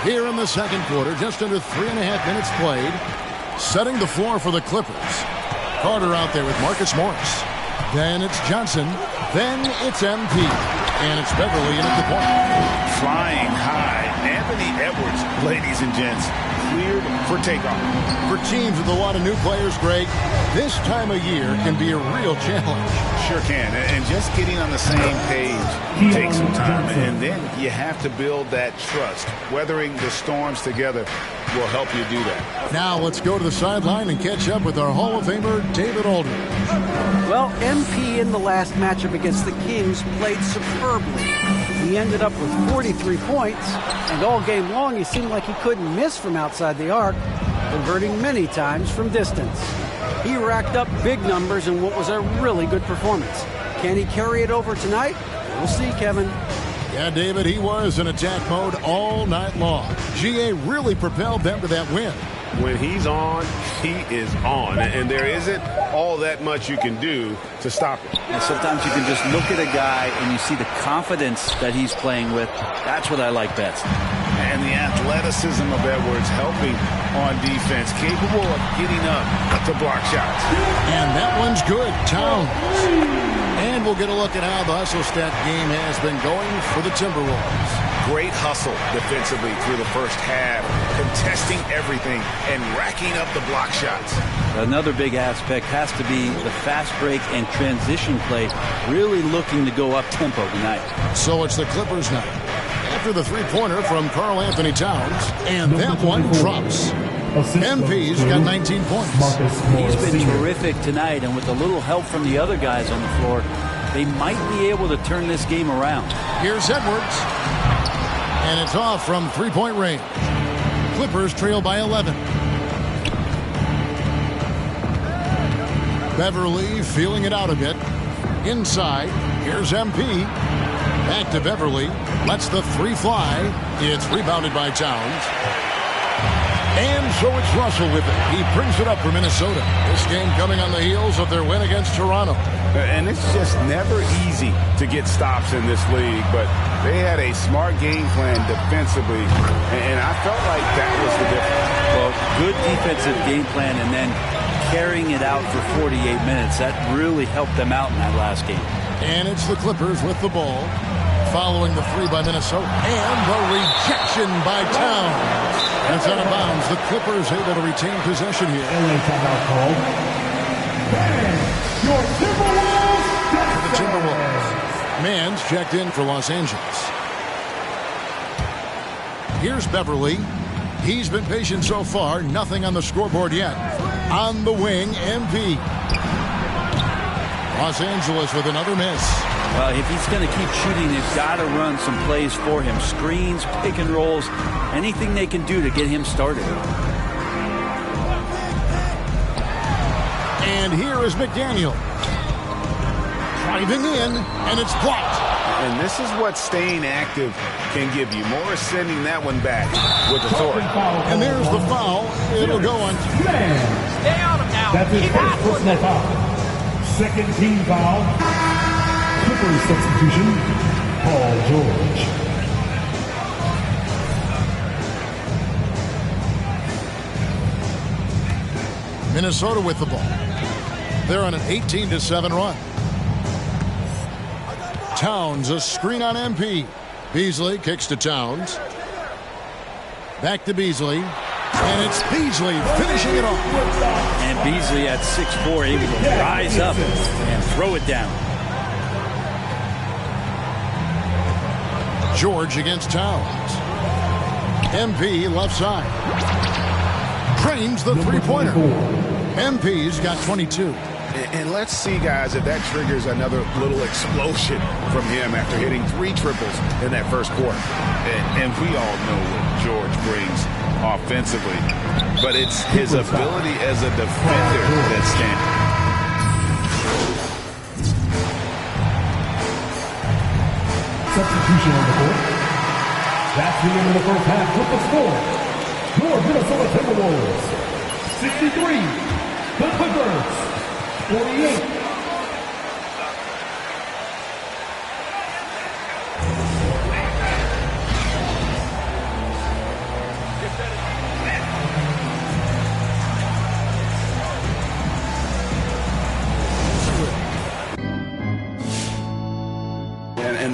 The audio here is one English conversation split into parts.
Here in the second quarter, just under 3.5 minutes played. Setting the floor for the Clippers. Carter out there with Marcus Morris. Then it's Johnson. Then it's MP. And it's Beverly in at the point. Flying high. Anthony Edwards, ladies and gents, cleared for takeoff. For teams with a lot of new players, Greg, this time of year can be a real challenge. Sure can. And just getting on the same page takes some time. And then you have to build that trust. Weathering the storms together will help you do that. Now let's go to the sideline and catch up with our Hall of Famer, David Aldridge. Well, MP in the last matchup against the Kings played superbly. He ended up with 43 points, and all game long he seemed like he couldn't miss from outside the arc, converting many times from distance. He racked up big numbers in what was a really good performance. Can he carry it over tonight? We'll see, Kevin. Yeah, David, he was in attack mode all night long. GA really propelled them to that win. When he's on, he is on. And there isn't all that much you can do to stop him. And sometimes you can just look at a guy and you see the confidence that he's playing with. That's what I like best. And the athleticism of Edwards helping on defense, capable of getting up to block shots. And that one's good. Towns. And we'll get a look at how the hustle stat game has been going for the Timberwolves. Great hustle defensively through the first half, contesting everything and racking up the block shots. Another big aspect has to be the fast break and transition play, really looking to go up tempo tonight. So it's the Clippers now. After the three-pointer from Karl Anthony Towns, and that one drops. MP's got 19 points. He's been terrific tonight, and with a little help from the other guys on the floor, they might be able to turn this game around. Here's Edwards. And it's off from three-point range. Clippers trail by 11. Beverly feeling it out a bit. Inside, here's MP. Back to Beverly. Lets the three fly. It's rebounded by Towns. And so it's Russell with it. He brings it up for Minnesota. This game coming on the heels of their win against Toronto. And it's just never easy to get stops in this league, but they had a smart game plan defensively, and I felt like that was the difference. Well, good defensive game plan and then carrying it out for 48 minutes. That really helped them out in that last game. And it's the Clippers with the ball, following the three by Minnesota. And the rejection by Towns. That's out of bounds. The Clippers able to retain possession here. LA timeout called. Your Timberwolves. The Timberwolves. Mann's checked in for Los Angeles. Here's Beverly. He's been patient so far. Nothing on the scoreboard yet. On the wing, MP. Los Angeles with another miss. Well, if he's going to keep shooting, they've got to run some plays for him. Screens, pick and rolls, anything they can do to get him started. And here is McDaniel. Driving in, and it's blocked. And this is what staying active can give you. Morris sending that one back with authority. And there's the foul. It'll go on. Stay on him now. That's his first personal foul. Second team foul. Clippers substitution. Paul George. Minnesota with the ball. They're on an 18-7 run. Towns, a screen on MP. Beasley kicks to Towns. Back to Beasley. And it's Beasley finishing it off. And Beasley at 6'4", able to rise up and throw it down. George against Towns. MP left side. Drains the three-pointer. MP's got 22. And let's see, guys, if that triggers another little explosion from him after hitting 3 triples in that first quarter. And we all know what George brings offensively, but it's his ability as a defender that stands. Substitution on the court. That's the end of the first half with the score. Your Minnesota Timberwolves, 63. The Clippers, 48.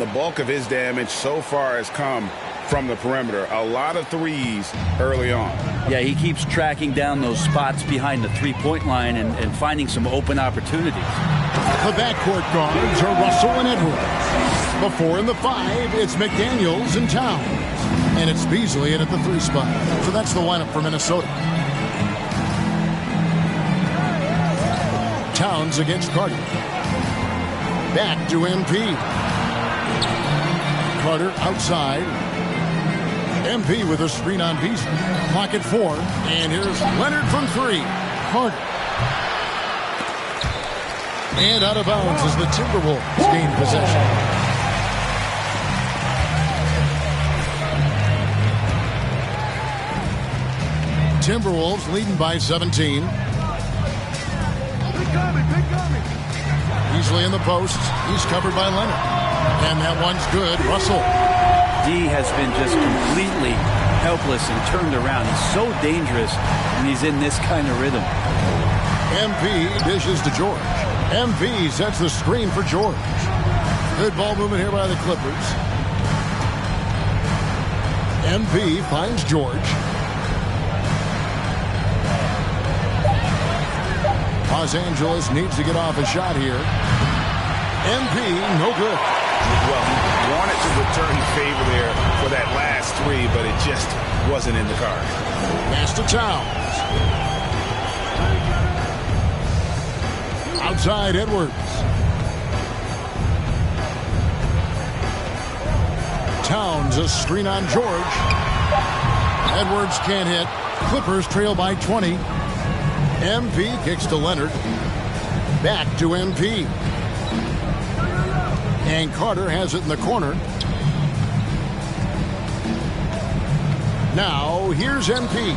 bulk of his damage so far has come from the perimeter. A lot of threes early on. Yeah, he keeps tracking down those spots behind the three-point line and finding some open opportunities. The backcourt guards are Russell and Edwards. The 4 and the 5, it's McDaniels and Towns. And it's Beasley in at the 3 spot. So that's the lineup for Minnesota. Towns against Carter. Back to MP. Carter outside. MP with a screen on Beasley. Clock at 4. And here's Leonard from 3. Carter. And out of bounds as the Timberwolves gain possession. Timberwolves leading by 17. Beasley in the post. He's covered by Leonard. And that one's good. Russell. D has been just completely helpless and turned around. He's so dangerous when he's in this kind of rhythm. MP dishes to George. MP sets the screen for George. Good ball movement here by the Clippers. MP finds George. Los Angeles needs to get off a shot here. MP, no good. Well, he wanted to return favor there for that last 3, but it just wasn't in the cards. Pass to Towns. Outside Edwards. Towns a screen on George. Edwards can't hit. Clippers trail by 20. MP kicks to Leonard. Back to MP. And Carter has it in the corner. Now, here's MP.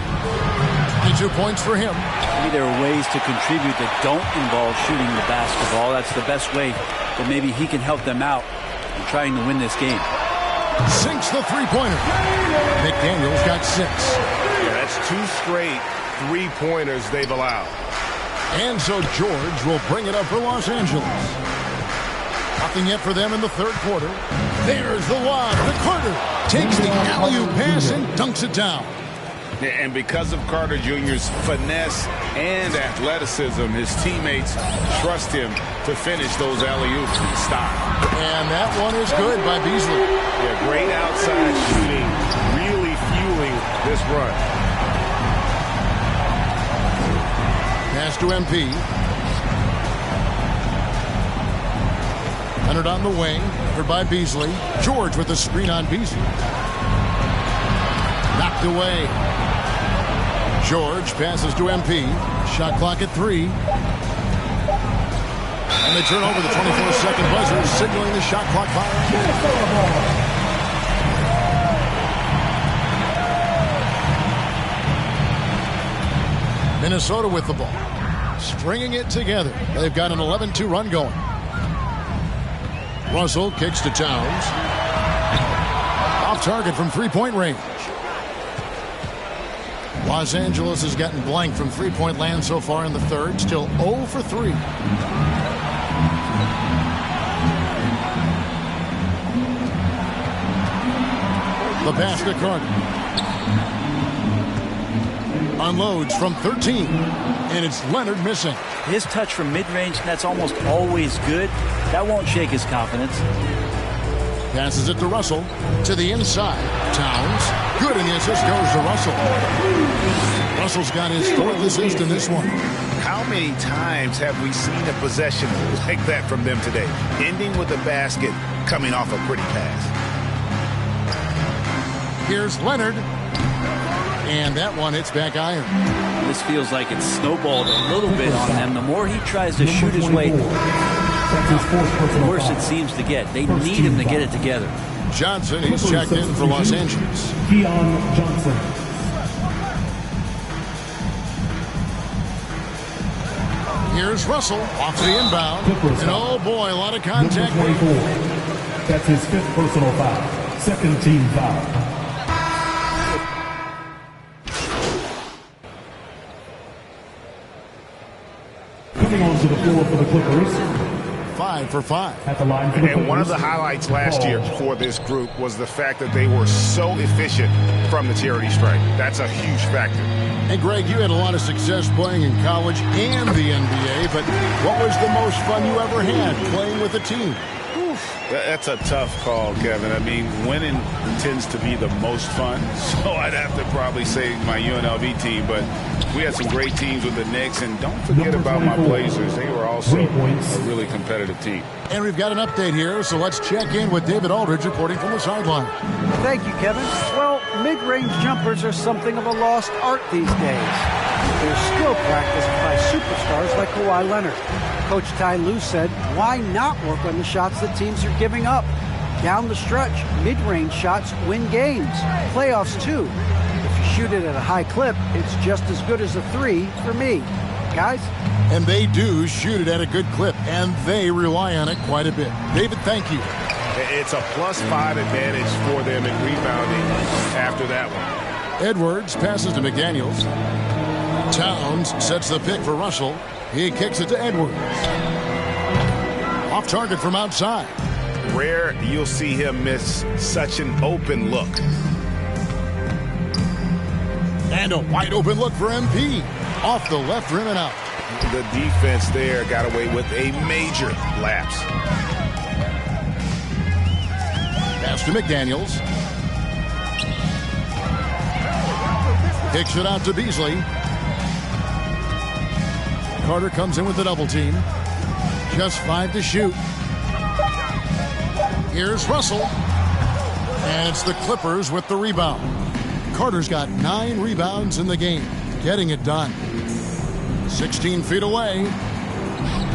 22 points for him. Maybe there are ways to contribute that don't involve shooting the basketball. That's the best way that maybe he can help them out in trying to win this game. Sinks the three-pointer. McDaniels got 6. Yeah, that's 2 straight three-pointers they've allowed. And so George will bring it up for Los Angeles. Nothing yet for them in the third quarter. There's the lob. The Carter takes the alley-oop pass and dunks it down. And because of Carter Jr.'s finesse and athleticism, his teammates trust him to finish those alley-oops in style. And that one is good by Beasley. Yeah, great outside shooting, really fueling this run. Pass to MP. Leonard on the wing, covered by Beasley. George with the screen on Beasley. Knocked away. George passes to MP. Shot clock at 3. And they turn over the 24-second buzzer, signaling the shot clock violation. Minnesota with the ball. Stringing it together. They've got an 11-2 run going. Russell kicks to Towns. Off target from three-point range. Los Angeles has gotten blank from three-point land so far in the third. Still 0 for 3. The pass to Carter. Unloads from 13. And it's Leonard missing. His touch from mid-range, that's almost always good. That won't shake his confidence. Passes it to Russell. To the inside. Towns. Good, and the assist goes to Russell. Russell's got his 4th assist in this one. How many times have we seen a possession like that from them today? Ending with a basket, coming off a pretty pass. Here's Leonard. And that one hits back iron. This feels like it's snowballed a little bit on them. The more he tries to shoot his way, the worse it seems to get. They need him to get it together. Johnson, he's checked in for Los Angeles. Keon Johnson. Here's Russell off the inbound. And oh boy, a lot of contact. Number 24. That's his 5th personal foul. 2nd team foul. Coming onto the floor for the Clippers. 5 for 5. At the line for the And one of the Clippers, highlights last year for this group was the fact that they were so efficient from the charity stripe. That's a huge factor. And Greg, you had a lot of success playing in college and the NBA, but what was the most fun you ever had playing with a team? That's a tough call, Kevin. I mean, winning tends to be the most fun, so I'd have to probably say my UNLV team, but we had some great teams with the Knicks, and don't forget about my Blazers. They were also a really competitive team. And we've got an update here, so let's check in with David Aldridge reporting from the sideline. Thank you, Kevin. Well, mid-range jumpers are something of a lost art these days. They're still practiced by superstars like Kawhi Leonard. Coach Ty Lue said, why not work on the shots that teams are giving up? Down the stretch, mid-range shots win games. Playoffs, too. If you shoot it at a high clip, it's just as good as a 3 for me. Guys? And they do shoot it at a good clip, and they rely on it quite a bit. David, thank you. It's a +5 advantage for them in rebounding after that one. Edwards passes to McDaniels. Towns sets the pick for Russell. He kicks it to Edwards. Off target from outside. Rare you'll see him miss such an open look. And a wide open look for MP. Off the left rim and out. The defense there got away with a major lapse. Pass to McDaniels. Kicks it out to Beasley. Carter comes in with the double team. Just 5 to shoot. Here's Russell. And it's the Clippers with the rebound. Carter's got 9 rebounds in the game. Getting it done. 16 feet away.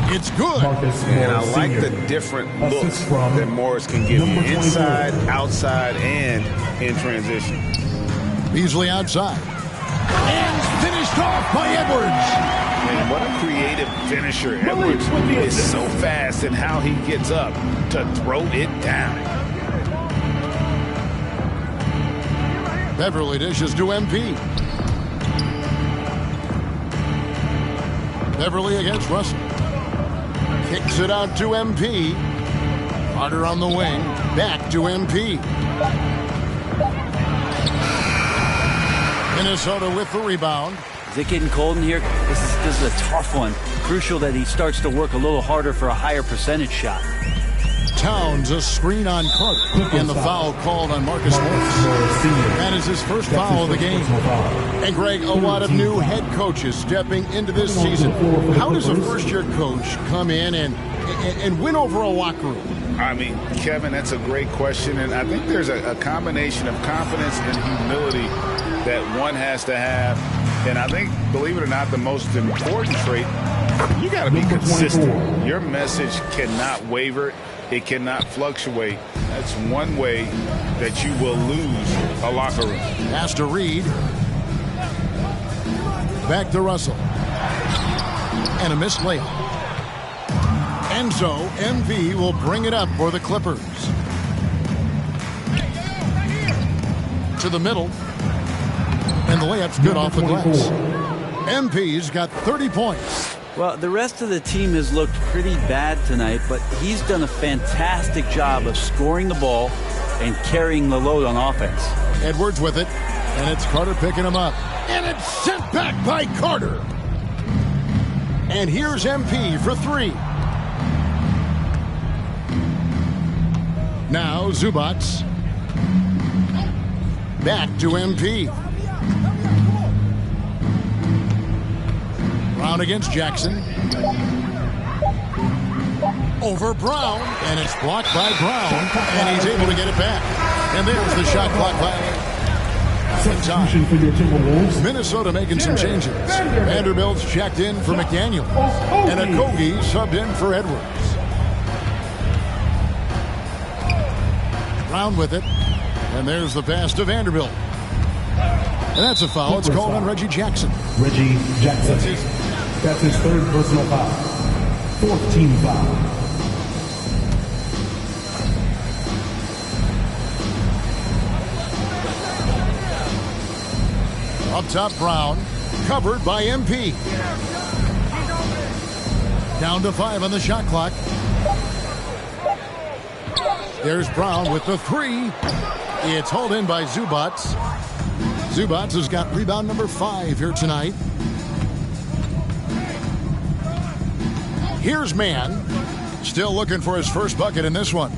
It's good. And I like the different looks that Morris can give you. Inside, outside, and in transition. Beasley outside. And finished off by Edwards. And what a creative finisher. Edwards is so fast in how he gets up to throw it down. Beverly dishes to MP. Beverly against Russell. Kicks it out to MP. Carter on the wing. Back to MP. Minnesota with the rebound. Is it getting cold in here? This is a tough one. Crucial that he starts to work a little harder for a higher percentage shot. Towns a screen on Carter. And the foul called on Marcus Morris. That is his first foul of the game. And Greg, a lot of new head coaches stepping into this season. How does a first-year coach come in and win over a locker room? I mean, Kevin, that's a great question. And I think there's a combination of confidence and humility that one has to have. And I think, believe it or not, the most important trait, you got to be consistent. Your message cannot waver. It cannot fluctuate. That's one way that you will lose a locker room. Pass to Reed. Back to Russell. And a missed layup. And so MV will bring it up for the Clippers. To the middle. And the layup's good off the glass. MP's got 30 points. Well, the rest of the team has looked pretty bad tonight, but he's done a fantastic job of scoring the ball and carrying the load on offense. Edwards with it, and it's Carter picking him up. And it's sent back by Carter. And here's MP for 3. Now Zubac. Back to MP. Brown against Jackson. Over Brown, and it's blocked by Brown, and he's able to get it back. And there's the shot clock violation. Minnesota making some changes. Vanderbilt's checked in for McDaniels, and Okogie subbed in for Edwards. Brown with it, and there's the pass to Vanderbilt. And that's a foul. It's called on Reggie Jackson. Reggie Jackson. That's his 3rd personal foul. 4th team foul. Up top, Brown. Covered by MP. Down to 5 on the shot clock. There's Brown with the three. It's hauled in by Zubats. Zubats has got rebound number 5 here tonight. Here's Mann. Still looking for his first bucket in this one.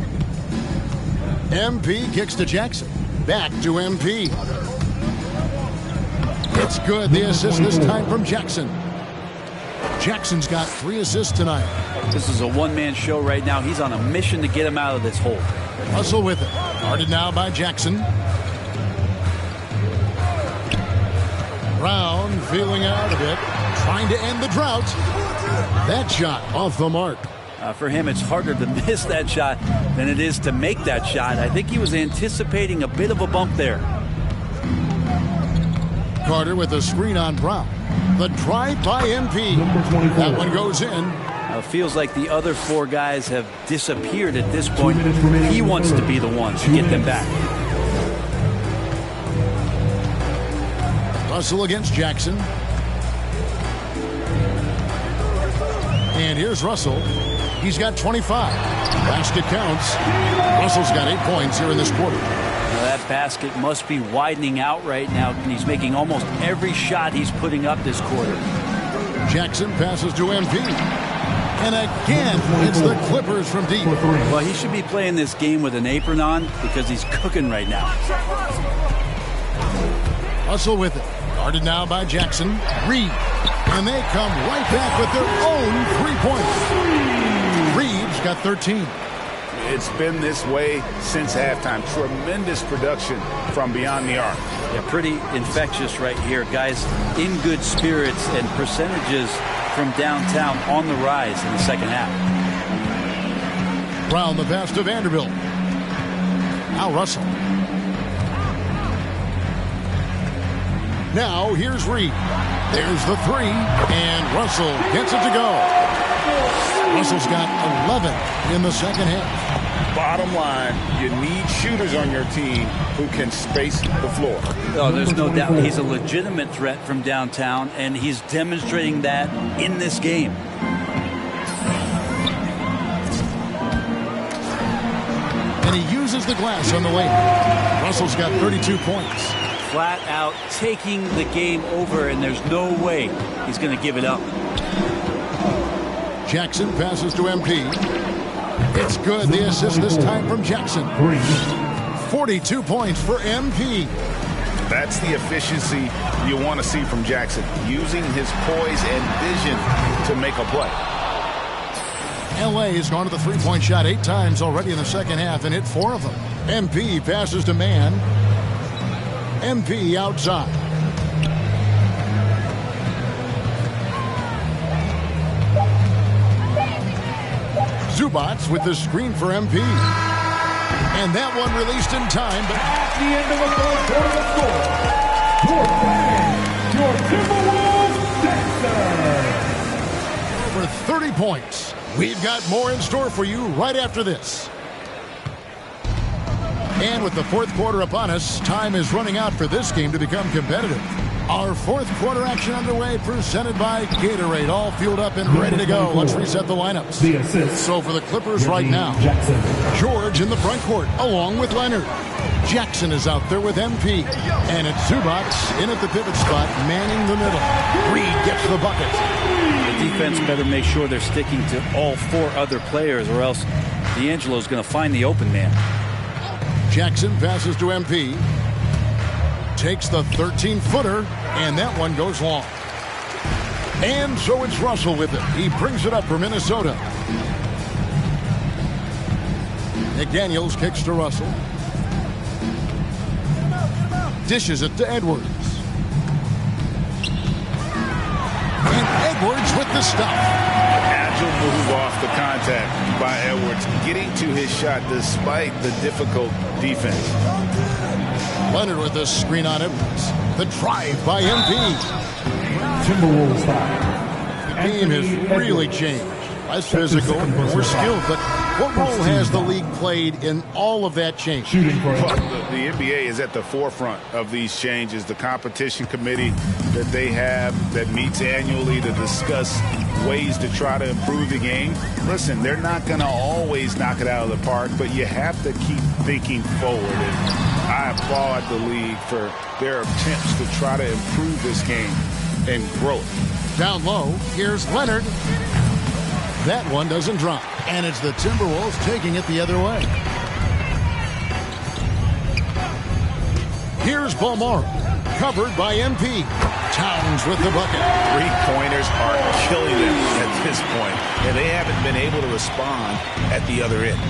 MP kicks to Jackson. Back to MP. It's good. The assist this time from Jackson. Jackson's got 3 assists tonight. This is a one-man show right now. He's on a mission to get him out of this hole. Russell with it. Guarded now by Jackson. Brown feeling out a bit. Trying to end the drought. That shot off the mark. For him, it's harder to miss that shot than it is to make that shot. I think he was anticipating a bit of a bump there. Carter with a screen on Brown. The drive by MP. That one goes in. Feels like the other 4 guys have disappeared at this point. He wants to be the one to get them back. Russell against Jackson. And here's Russell. He's got 25. Basket counts. Russell's got 8 points here in this quarter. Now that basket must be widening out right now. And he's making almost every shot he's putting up this quarter. Jackson passes to MP. And again, it's the Clippers from deep. Well, he should be playing this game with an apron on because he's cooking right now. Russell with it. Guarded now by Jackson. Reed. And they come right back with their own 3 points. Reed's got 13. It's been this way since halftime. Tremendous production from beyond the arc. Yeah, pretty infectious right here. Guys in good spirits and percentages from downtown on the rise in the second half. Brown the pass to Vanderbilt. Now Russell. Now here's Reed. There's the 3. And Russell gets it to go. Russell's got 11 in the second half. Bottom line, you need shooters on your team who can space the floor. Oh, there's no doubt he's a legitimate threat from downtown, and he's demonstrating that in this game. And he uses the glass on the way. Russell's got 32 points. Flat out taking the game over, and there's no way he's going to give it up. Jackson passes to MP. It's good. The assist this time from Jackson. 42 points for MP. That's the efficiency you want to see from Jackson, using his poise and vision to make a play. LA has gone to the 3-point shot 8 times already in the second half and hit 4 of them. MP passes to Mann. MP outside. Zubats with the screen for MP. And that one released in time, but At the end of the third quarter, score. Your fan, your Timberwolves, Jackson. for 30 points. We've got more in store for you right after this. And with the fourth quarter upon us, time is running out for this game to become competitive. Our fourth quarter action underway, presented by Gatorade, all fueled up and ready to go. Let's reset the lineups. The assist. So for the Clippers right now, Jackson. George in the front court, along with Leonard. Jackson is out there with MP. And it's Zubats in at the pivot spot, manning the middle. Reed gets the bucket. The defense better make sure they're sticking to all 4 other players, or else D'Angelo's going to find the open man. Jackson passes to MP. Takes the 13-footer, and that one goes long. And so it's Russell with it. He brings it up for Minnesota. McDaniels kicks to Russell. Dishes it to Edwards. And Edwards with the stuff. Agile move off the contact by Edwards, getting to his shot despite the difficult defense. Leonard with the screen on Edwards. The drive by MP. Timberwolves 5. The game has really changed. Less physical, more skilled, but What role has the league played in all of that change? Shooting for Well, the NBA is at the forefront of these changes. The competition committee that they have that meets annually to discuss ways to try to improve the game. Listen, they're not going to always knock it out of the park, but you have to keep thinking forward. And I applaud the league for their attempts to try to improve this game and grow it. Down low, here's Leonard. That one doesn't drop. And it's the Timberwolves taking it the other way. Here's Balmore, covered by MP. Towns with the bucket. Three-pointers are killing them at this point, and they haven't been able to respond at the other end.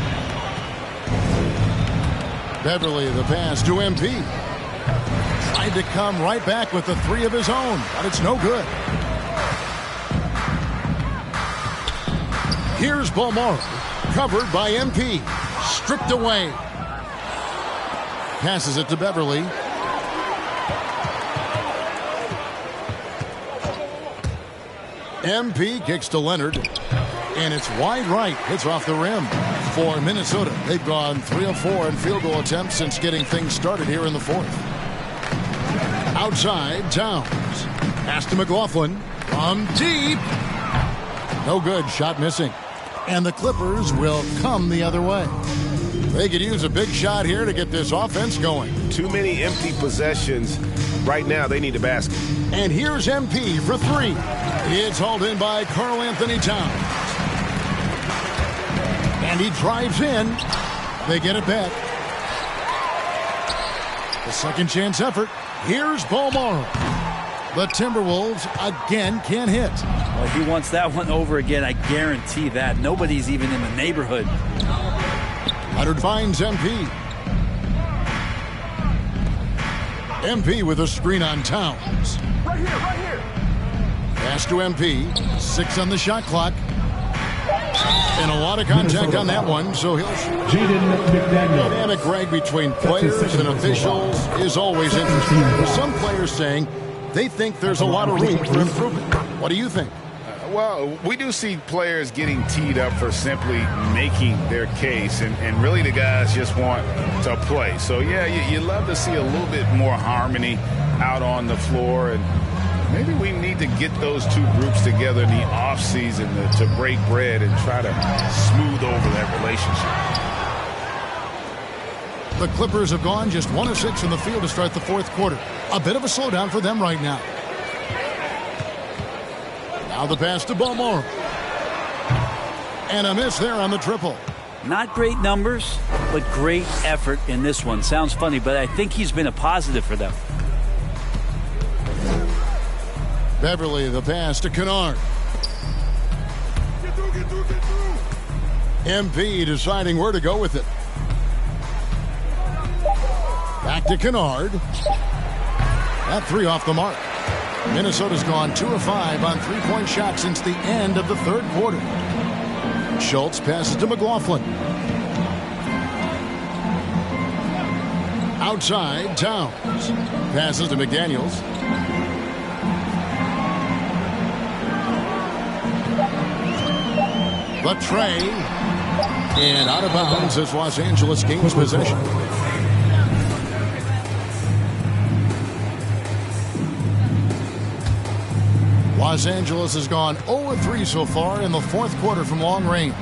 Beverly, the pass to MP. Tried to come right back with the three of his own, but it's no good. Here's Balmore, covered by MP. Stripped away. Passes it to Beverly. MP kicks to Leonard. And it's wide right. Hits off the rim. For Minnesota, they've gone 3 of 4 in field goal attempts since getting things started here in the fourth. Outside, Towns. Pass to McLaughlin. From deep. No good. Shot missing. And the Clippers will come the other way. They could use a big shot here to get this offense going. Too many empty possessions. Right now, they need a basket. And here's MP for three. It's hauled in by Karl Anthony Towns. And he drives in. They get it back. The second chance effort. Here's Balmore. The Timberwolves again can't hit. Well, he wants that one over again. I guarantee that. Nobody's even in the neighborhood. Leonard finds MP. MP with a screen on Towns. Right here. Pass to MP. 6 on the shot clock. And a lot of contact on that one, so he'll dynamic Greg between players and officials is always interesting. With some players saying they think there's a lot of room for improvement. What do you think? Well, we do see players getting teed up for simply making their case, and really the guys just want to play. So, yeah, you love to see a little bit more harmony out on the floor, and maybe we need to get those two groups together in the offseason to break bread and try to smooth over that relationship. The Clippers have gone just 1 of 6 in the field to start the fourth quarter. A bit of a slowdown for them right now. Now the pass to Balmore. And a miss there on the triple. Not great numbers, but great effort in this one. Sounds funny, but I think he's been a positive for them. Beverly, the pass to Kennard. Get through. MP deciding where to go with it. Back to Kennard. That three off the mark. Minnesota's gone 2 of 5 on three-point shots since the end of the third quarter. Schultz passes to McLaughlin. Outside, Towns. Passes to McDaniels. The tray. And out of bounds as Los Angeles gains possession. Los Angeles has gone 0 of 3 so far in the fourth quarter from long range.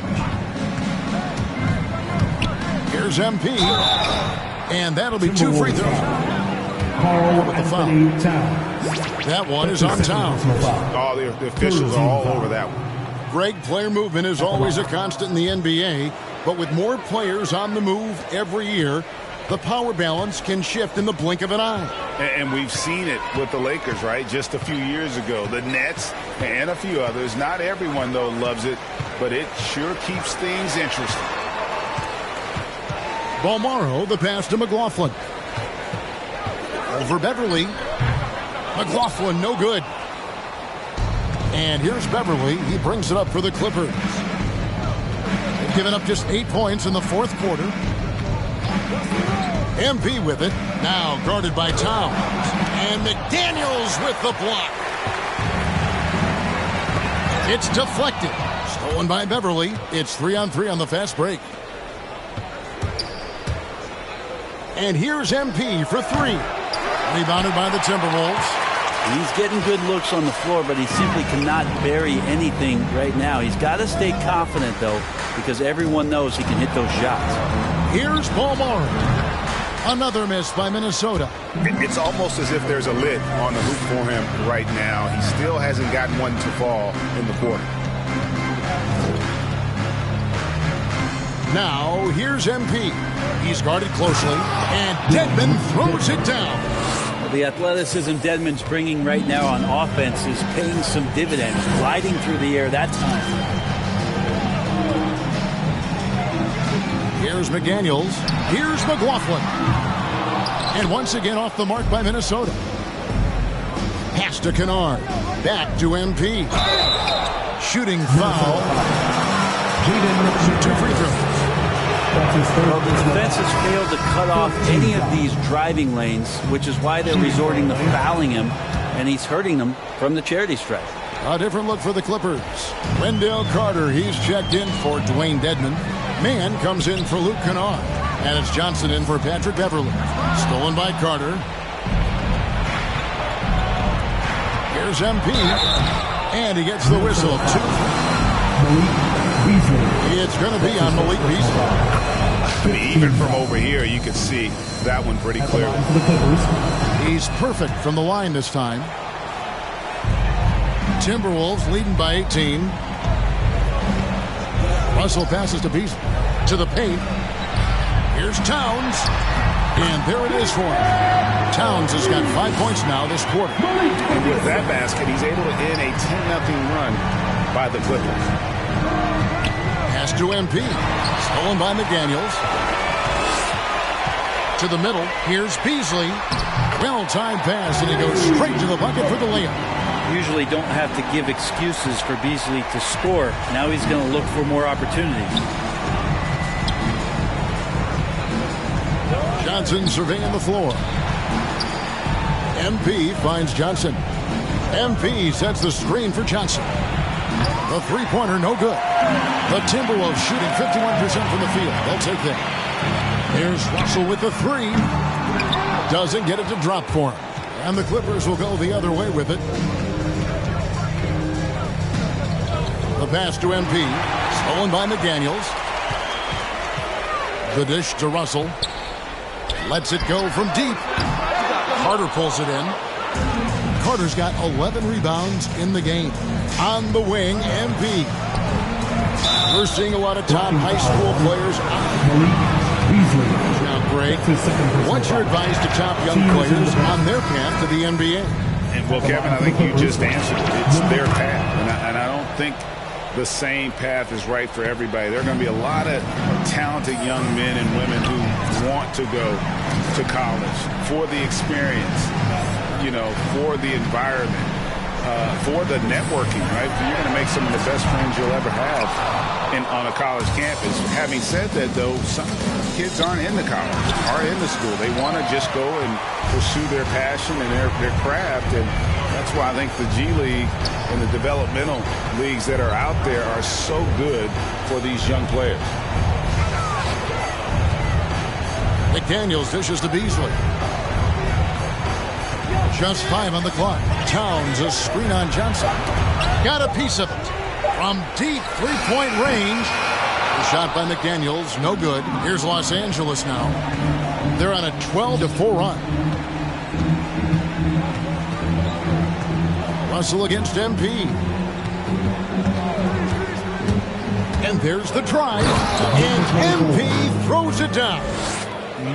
Here's MP. And that'll be 2 free throws. Karl With the foul. Anthony Towns. That one is on Towns. All the officials are all over that one. Greg, player movement is always a constant in the NBA, but with more players on the move every year, the power balance can shift in the blink of an eye. And we've seen it with the Lakers, right? Just a few years ago. The Nets and a few others. Not everyone, though, loves it, but it sure keeps things interesting. Balmoro, the pass to McLaughlin. Over Beverly. McLaughlin, no good. And here's Beverly. He brings it up for the Clippers. They've given up just 8 points in the fourth quarter. MP with it. Now guarded by Towns. And McDaniels with the block. It's deflected. Stolen by Beverly. It's 3-on-3 on the fast break. And here's MP for three. Rebounded by the Timberwolves. He's getting good looks on the floor, but he simply cannot bury anything right now. He's got to stay confident, though, because everyone knows he can hit those shots. Here's Paul Morris. Another miss by Minnesota. It's almost as if there's a lid on the hoop for him right now. He still hasn't gotten one to fall in the quarter. Now, here's MP. He's guarded closely, and Dedmon throws it down. The athleticism Dedmon's bringing right now on offense is paying some dividends, gliding through the air that time. Here's McDaniels. Here's McLaughlin. And once again off the mark by Minnesota. Pass to Kennard. Back to MP. Shooting foul. 2 free throws. Well, the defense has failed to cut off any of these driving lanes, which is why they're resorting to fouling him, and he's hurting them from the charity stripe. A different look for the Clippers. Wendell Carter, he's checked in for Dwayne Dedmon. Mann comes in for Luke Kennard. And it's Johnson in for Patrick Beverly. Stolen by Carter. Here's MP. And he gets the whistle. It's going to be on Malik Beasley. I mean, even from over here, you can see that one pretty clearly. He's perfect from the line this time. Timberwolves leading by 18. Russell passes to Beasley. To the paint. Here's Towns. And there it is for him. Towns has got 5 points now this quarter. And with that basket, he's able to end a 10-0 run by the Clippers. Pass to MP. Stolen by McDaniels. To the middle. Here's Beasley. Well-timed pass, and he goes straight to the bucket for the layup. Usually don't have to give excuses for Beasley to score. Now he's going to look for more opportunities. Johnson surveying the floor. MP finds Johnson. MP sets the screen for Johnson. The three-pointer, no good. The Timberwolves shooting 51% from the field. They'll take that. Here's Russell with the three. Doesn't get it to drop for him. And the Clippers will go the other way with it. The pass to MP. Stolen by McDaniels. The dish to Russell. Lets it go from deep. Carter pulls it in. Carter's got 11 rebounds in the game. On the wing, MP. We're seeing a lot of top high school players. Now, Greg, what's your advice to top young players on their path to the NBA? And, well, Kevin, I think you just answered it. It's their path. And I don't think the same path is right for everybody. There are going to be a lot of talented young men and women who want to go to college for the experience, you know, for the environment, for the networking, right? You're going to make some of the best friends you'll ever have on a college campus. Having said that, though, some kids aren't into college, aren't into school. They want to just go and pursue their passion and their craft, and that's why I think the G League and the developmental leagues that are out there are so good for these young players. McDaniels dishes to Beasley. Just 5 on the clock. Towns a screen on Johnson. Got a piece of it. From deep three-point range. The shot by McDaniels, no good. Here's Los Angeles now. They're on a 12-4 run. Russell against MP. And there's the drive. And MP throws it down.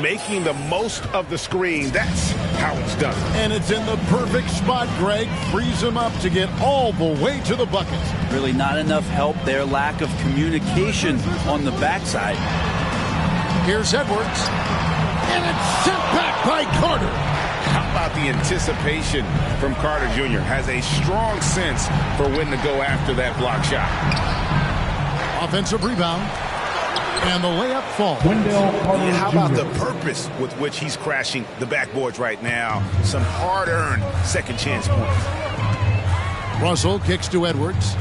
Making the most of the screen. That's how it's done. And it's in the perfect spot, Greg. Frees him up to get all the way to the bucket. Really not enough help there. Lack of communication on the backside. Here's Edwards. And it's sent back by Carter. How about the anticipation from Carter Jr.? Has a strong sense for when to go after that block shot. Offensive rebound. And the layup falls. How about the purpose with which he's crashing the backboards right now? Some hard-earned second chance points. Russell kicks to Edwards.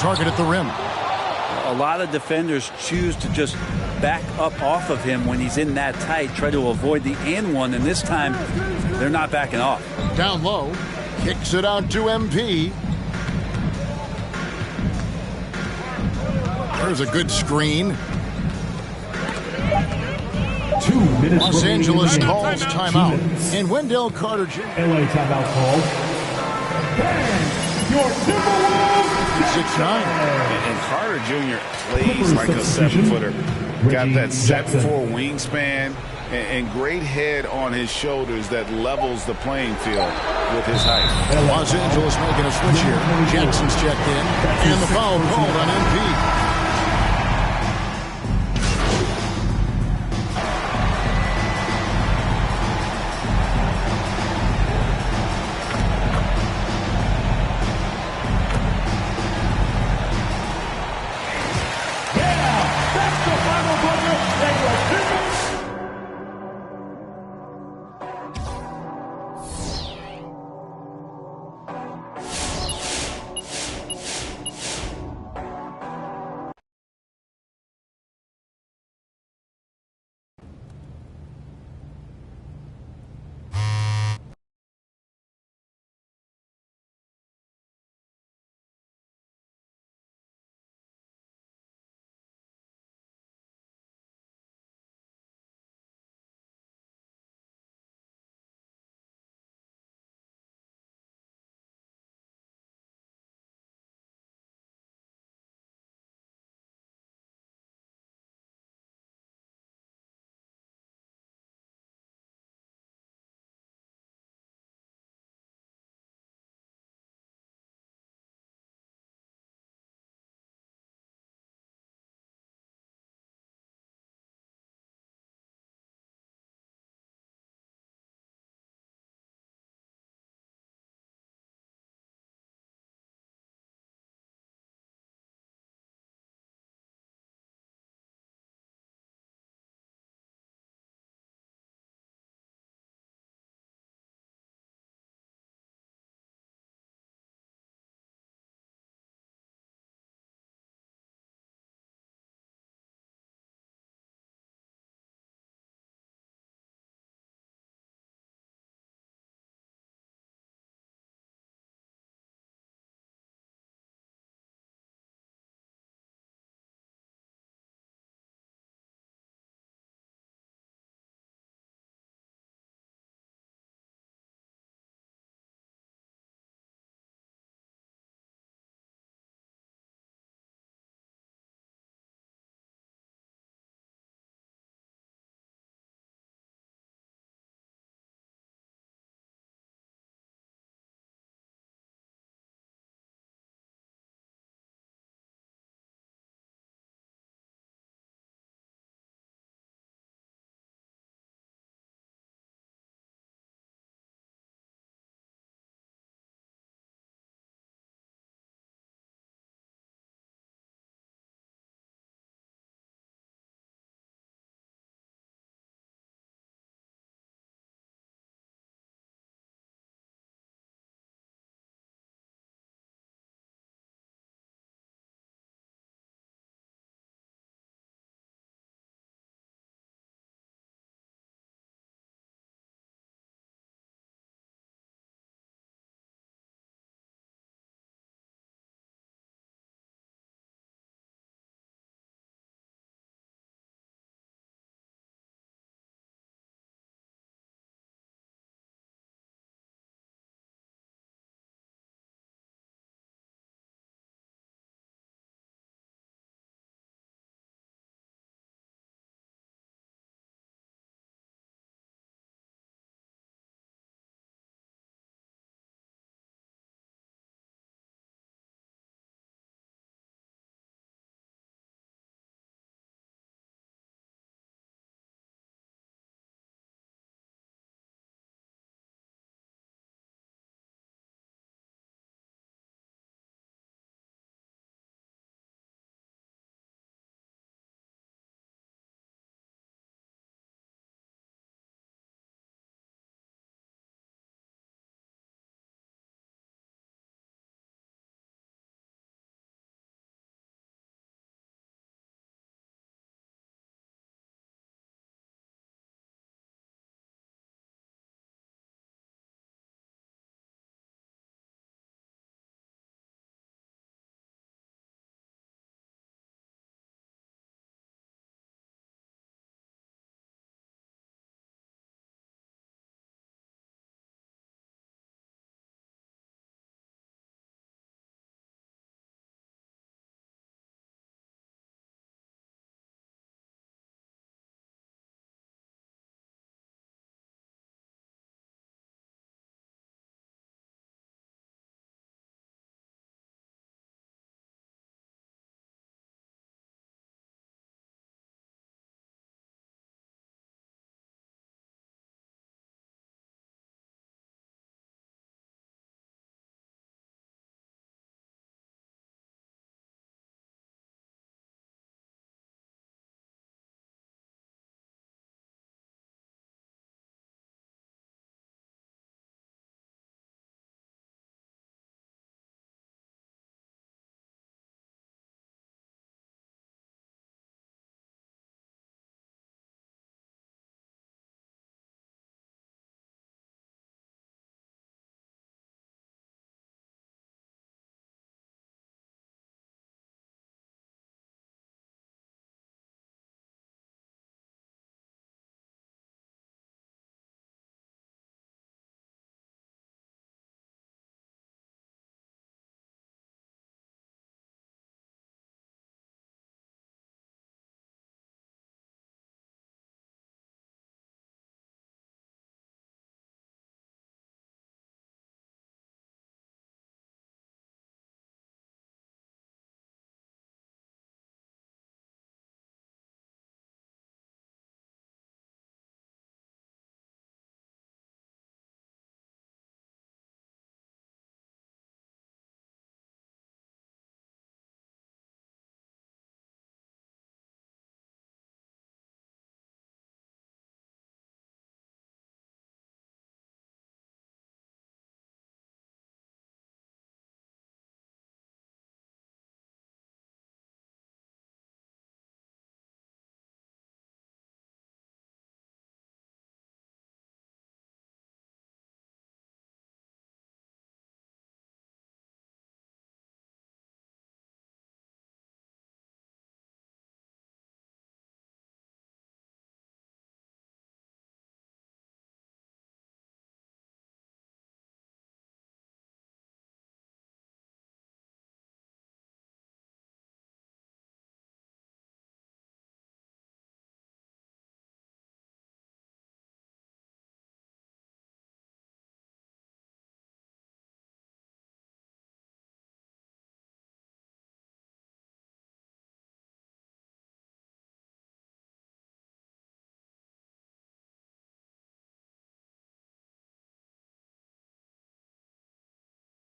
target at the rim. A lot of defenders choose to just back up off of him when he's in that tight, try to avoid the and one, and this time they're not backing off. Down low, kicks it out to MP. There's a good screen. 2 minutes Los Angeles remaining. calls timeout. And Wendell Carter Jr. LA timeout called. Bang! Your Timberwolves! 6'9". And Carter Jr. plays like a 7-footer. Got that 7'4" wingspan and great head on his shoulders that levels the playing field with his height. Los Angeles making a switch here. Jackson's checked in. And the foul called on MP.